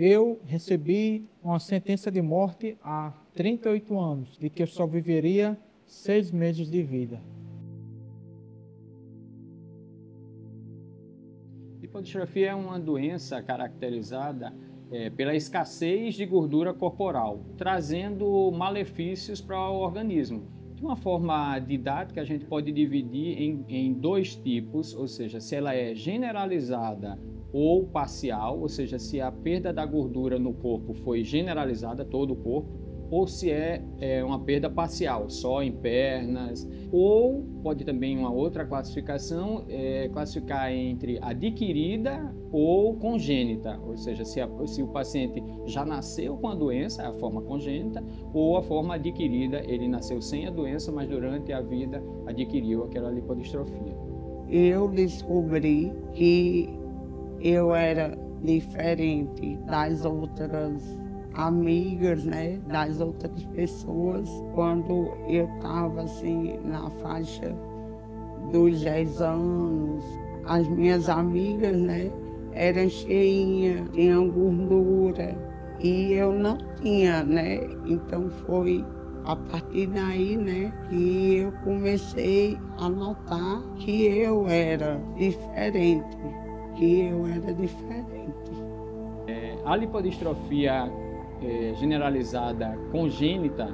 Eu recebi uma sentença de morte há 38 anos, de que eu só viveria 6 meses de vida. Lipodistrofia é uma doença caracterizada pela escassez de gordura corporal, trazendo malefícios para o organismo. De uma forma didática, a gente pode dividir em dois tipos, ou seja, se ela é generalizada ou parcial, ou seja, se a perda da gordura no corpo foi generalizada, todo o corpo, ou se é uma perda parcial, só em pernas, ou pode também uma outra classificação, classificar entre adquirida ou congênita, ou seja, se o paciente já nasceu com a doença, a forma congênita, ou a forma adquirida, ele nasceu sem a doença, mas durante a vida adquiriu aquela lipodistrofia. Eu descobri que eu era diferente das outras amigas, né, das outras pessoas, quando eu estava assim na faixa dos 10 anos. As minhas amigas, né, eram cheinhas, tinham gordura e eu não tinha, né? Então foi a partir daí, né, que eu comecei a notar que eu era diferente, A lipodistrofia generalizada congênita,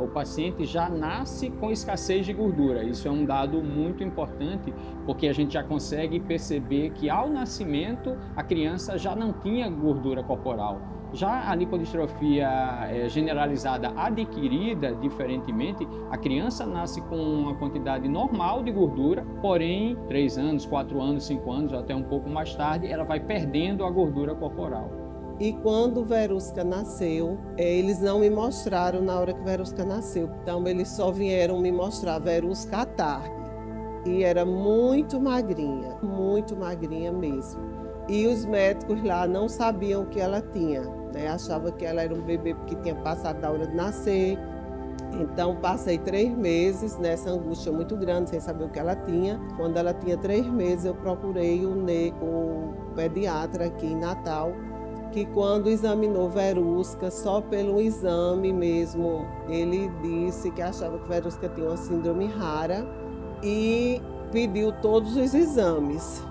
o paciente já nasce com escassez de gordura. Isso é um dado muito importante, porque a gente já consegue perceber que ao nascimento a criança já não tinha gordura corporal. Já a lipodistrofia generalizada adquirida, diferentemente, a criança nasce com uma quantidade normal de gordura, porém 3 anos, 4 anos, 5 anos, até um pouco mais tarde, ela vai perdendo a gordura corporal. E quando Verusca nasceu, eles não me mostraram na hora que Verusca nasceu. Então eles só vieram me mostrar Verusca à tarde. E era muito magrinha mesmo. E os médicos lá não sabiam o que ela tinha, né? Achavam que ela era um bebê porque tinha passado da hora de nascer. Então passei 3 meses nessa angústia muito grande, sem saber o que ela tinha. Quando ela tinha 3 meses, eu procurei o pediatra aqui em Natal, que quando examinou Verusca, só pelo exame mesmo, ele disse que achava que Verusca tinha uma síndrome rara e pediu todos os exames.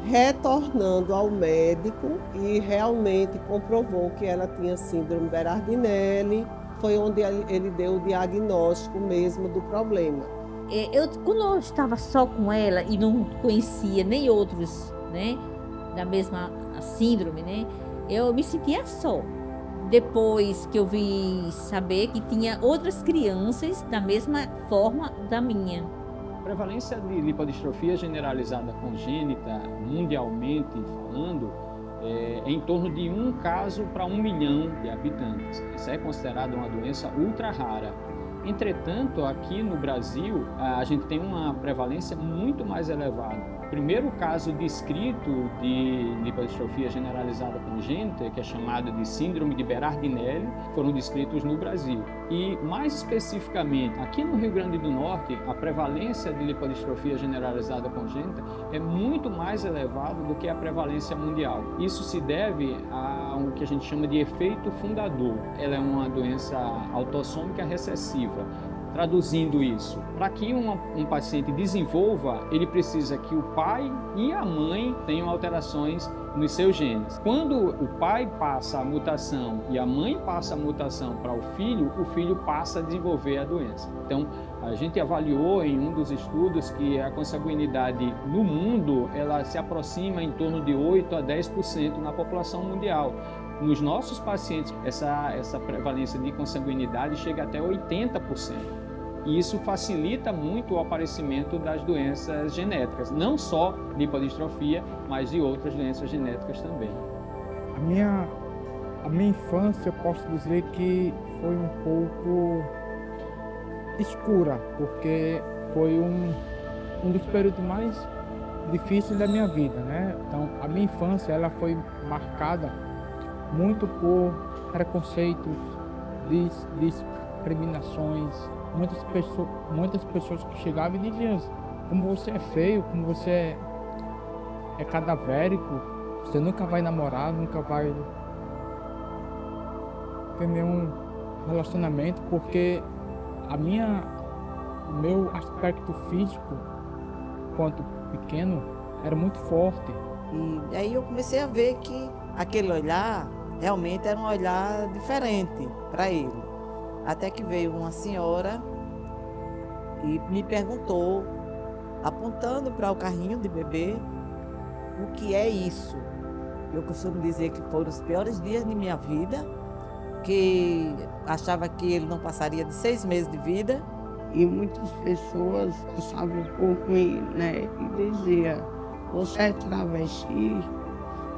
Retornando ao médico, e realmente comprovou que ela tinha síndrome Berardinelli, foi onde ele deu o diagnóstico mesmo do problema. Quando eu estava só com ela e não conhecia nem outros, né, da mesma síndrome, né, eu me sentia só. Depois que eu vi saber que tinha outras crianças da mesma forma da minha. A prevalência de lipodistrofia generalizada congênita, mundialmente falando, é em torno de 1 caso para 1 milhão de habitantes. Isso é considerado uma doença ultra rara. Entretanto, aqui no Brasil, a gente tem uma prevalência muito mais elevada. O primeiro caso descrito de lipodistrofia generalizada congênita, que é chamado de síndrome de Berardinelli, foram descritos no Brasil. E, mais especificamente, aqui no Rio Grande do Norte, a prevalência de lipodistrofia generalizada congênita é muito mais elevada do que a prevalência mundial. Isso se deve a o que a gente chama de efeito fundador. Ela é uma doença autossômica recessiva. Traduzindo isso, para que um paciente desenvolva, ele precisa que o pai e a mãe tenham alterações nos seus genes. Quando o pai passa a mutação e a mãe passa a mutação para o filho passa a desenvolver a doença. Então, a gente avaliou em um dos estudos que a consanguinidade no mundo, ela se aproxima em torno de 8 a 10% na população mundial. Nos nossos pacientes, essa prevalência de consanguinidade chega até 80%. E isso facilita muito o aparecimento das doenças genéticas, não só lipodistrofia, mas de outras doenças genéticas também. A minha infância, eu posso dizer que foi um pouco escura, porque foi um dos períodos mais difíceis da minha vida, né? Então, a minha infância ela foi marcada muito por preconceitos, discriminações. Muitas pessoas que chegavam e diziam: como você é feio, como você é cadavérico, você nunca vai namorar, nunca vai ter nenhum relacionamento, porque o meu aspecto físico, quanto pequeno, era muito forte. E aí eu comecei a ver que aquele olhar realmente era um olhar diferente para ele. Até que veio uma senhora e me perguntou, apontando para o carrinho de bebê, o que é isso? Eu costumo dizer que foram os piores dias de minha vida, que achava que ele não passaria de 6 meses de vida. E muitas pessoas passavam por mim, né? E diziam, você é travesti,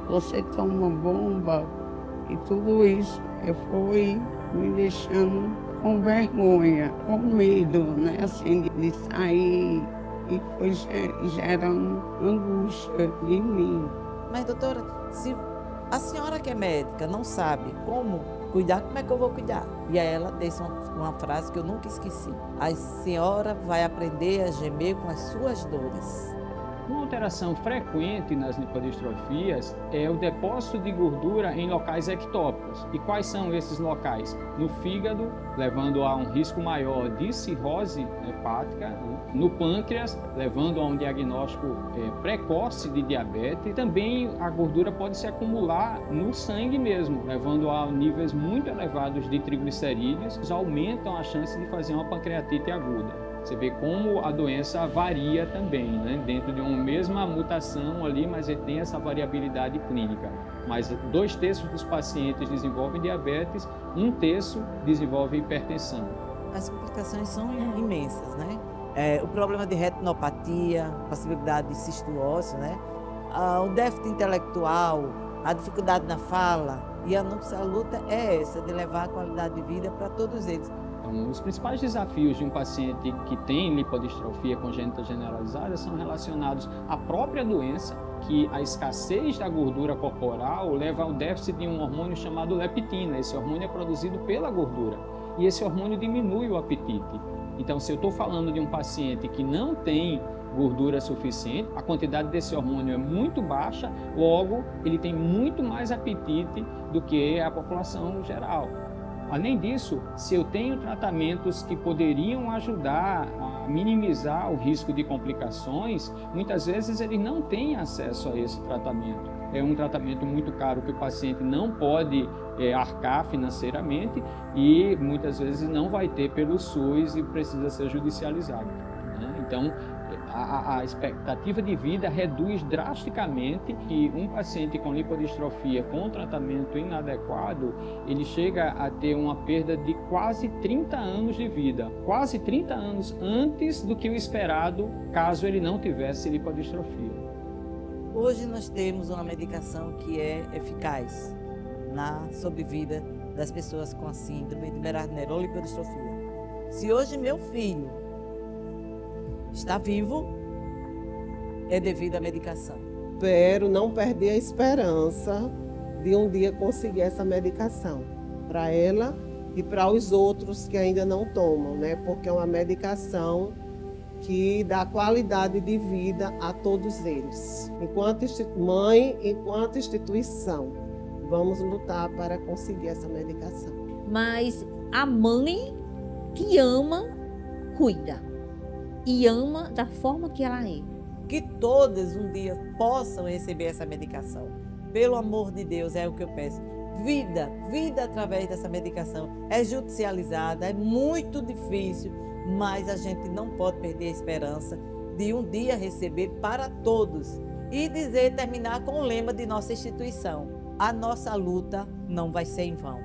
você toma bomba. E tudo isso eu fui me deixando com vergonha, com medo, né? Assim, de sair. E foi gerando angústia em mim. Mas, doutora, se a senhora que é médica não sabe como cuidar, como é que eu vou cuidar? E aí ela disse uma frase que eu nunca esqueci. A senhora vai aprender a gemer com as suas dores. Uma alteração frequente nas lipodistrofias é o depósito de gordura em locais ectópicos. E quais são esses locais? No fígado, levando a um risco maior de cirrose hepática, no pâncreas, levando a um diagnóstico precoce de diabetes. Também a gordura pode se acumular no sangue mesmo, levando a níveis muito elevados de triglicerídeos, aumentam a chance de fazer uma pancreatite aguda. Você vê como a doença varia também, né? Dentro de uma mesma mutação ali, mas ele tem essa variabilidade clínica. Mas 2/3 dos pacientes desenvolvem diabetes, 1/3 desenvolve hipertensão. As complicações são imensas, né? O problema de retinopatia, possibilidade de cisto ósseo, né? O déficit intelectual, a dificuldade na fala, e a nossa luta é essa, de levar a qualidade de vida para todos eles. Então, os principais desafios de um paciente que tem lipodistrofia congênita generalizada são relacionados à própria doença, que a escassez da gordura corporal leva ao déficit de um hormônio chamado leptina. Esse hormônio é produzido pela gordura e esse hormônio diminui o apetite. Então, se eu estou falando de um paciente que não tem gordura suficiente, a quantidade desse hormônio é muito baixa, logo ele tem muito mais apetite do que a população geral. Além disso, se eu tenho tratamentos que poderiam ajudar a minimizar o risco de complicações, muitas vezes ele não tem acesso a esse tratamento. É um tratamento muito caro que o paciente não pode arcar financeiramente e muitas vezes não vai ter pelo SUS e precisa ser judicializado, né? Então, a expectativa de vida reduz drasticamente e um paciente com lipodistrofia com tratamento inadequado, ele chega a ter uma perda de quase 30 anos de vida, quase 30 anos antes do que o esperado caso ele não tivesse lipodistrofia. Hoje nós temos uma medicação que é eficaz na sobrevida das pessoas com a síndrome de Meniere's ou lipodistrofia. Se hoje meu filho está vivo, é devido à medicação. Espero não perder a esperança de um dia conseguir essa medicação para ela e para os outros que ainda não tomam, né? Porque é uma medicação que dá qualidade de vida a todos eles. Enquanto mãe, enquanto instituição, vamos lutar para conseguir essa medicação. Mas a mãe que ama, cuida. E ama da forma que ela é. Que todas um dia possam receber essa medicação. Pelo amor de Deus, é o que eu peço. Vida através dessa medicação. É judicializada, é muito difícil, mas a gente não pode perder a esperança de um dia receber para todos. E terminar com o lema de nossa instituição: a nossa luta não vai ser em vão.